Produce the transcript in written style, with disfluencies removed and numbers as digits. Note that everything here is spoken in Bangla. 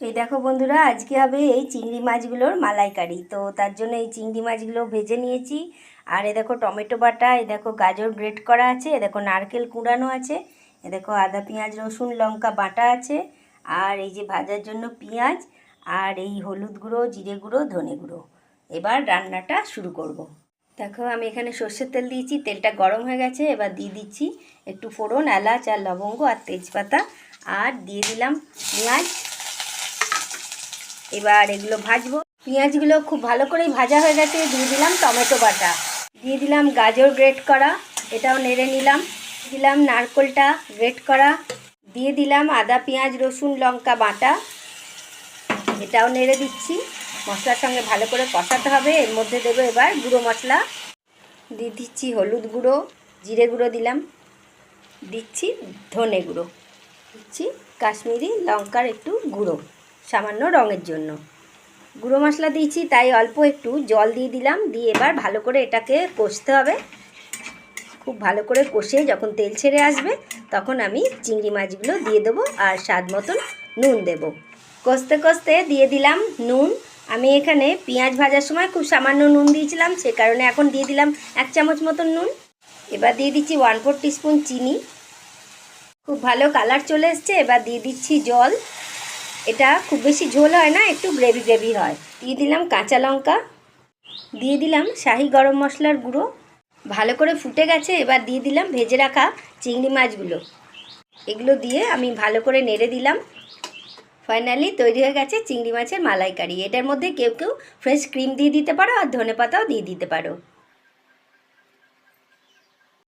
এই দেখো বন্ধুরা, আজকে হবে এই চিংড়ি মাছগুলোর মালাইকারি। তো তার জন্য এই চিংড়ি মাছগুলো ভেজে নিয়েছি। আর এ দেখো টমেটো বাটা, এ দেখো গাজর গ্রেট করা আছে, এ দেখো নারকেল কুড়ানো আছে, এ দেখো আদা পেঁয়াজ রসুন লঙ্কা বাটা আছে, আর এই যে ভাজার জন্য পেঁয়াজ, আর এই হলুদ গুঁড়ো জিরে গুঁড়ো ধনে গুঁড়ো। এবার রান্নাটা শুরু করব। দেখো আমি এখানে সর্ষের তেল দিয়েছি, তেলটা গরম হয়ে গেছে। এবার দিয়ে দিচ্ছি একটু ফোড়ন, এলাচ আর লবঙ্গ আর তেজপাতা, আর দিয়ে দিলাম পেঁয়াজ। এবার এগুলো ভাজবো। পেঁয়াজগুলো খুব ভালো করেই ভাজা হয়ে গেছে। দিয়ে দিলাম টমেটো বাটা, দিয়ে দিলাম গাজর গ্রেট করা, এটাও নেড়ে নিলাম। দিলাম নারকেলটা গ্রেট করা, দিয়ে দিলাম আদা পেঁয়াজ রসুন লঙ্কা বাটা, এটাও নেড়ে দিচ্ছি। মশলার সঙ্গে ভালো করে কষাতে হবে। এর মধ্যে দেবো এবার গুঁড়ো মশলা, দিয়ে দিচ্ছি হলুদ গুঁড়ো, জিরে গুঁড়ো দিলাম, দিচ্ছি ধনে গুঁড়ো, দিচ্ছি কাশ্মীরি লঙ্কার একটু গুঁড়ো সামান্য রঙের জন্য। গুঁড়ো মশলা দিয়েছি তাই অল্প একটু জল দিয়ে দিলাম। দিয়ে এবার ভালো করে এটাকে কষতে হবে। খুব ভালো করে কষে যখন তেল ছেড়ে আসবে তখন আমি চিংড়ি মাছগুলো দিয়ে দেবো আর স্বাদ মতন নুন দেব। কষতে কষতে দিয়ে দিলাম নুন। আমি এখানে পেঁয়াজ ভাজার সময় খুব সামান্য নুন দিয়েছিলাম, সে কারণে এখন দিয়ে দিলাম 1 চামচ মতন নুন। এবার দিয়ে দিচ্ছি 1/4 টিস্পুন চিনি। খুব ভালো কালার চলে এসছে। এবার দিয়ে দিচ্ছি জল। এটা খুব বেশি ঝোল হয় না, একটু গ্রেভি গ্রেভি হয়। দিয়ে দিলাম কাঁচা লঙ্কা, দিয়ে দিলাম শাহি গরম মশলার গুঁড়ো। ভালো করে ফুটে গেছে। এবার দিয়ে দিলাম ভেজে রাখা চিংড়ি মাছগুলো। এগুলো দিয়ে আমি ভালো করে নেড়ে দিলাম। ফাইনালি তৈরি হয়ে গেছে চিংড়ি মাছের মালাইকারি। এটার মধ্যে কেউ কেউ ফ্রেশ ক্রিম দিয়ে দিতে পারো আর ধনেপাতাও দিয়ে দিতে পারো।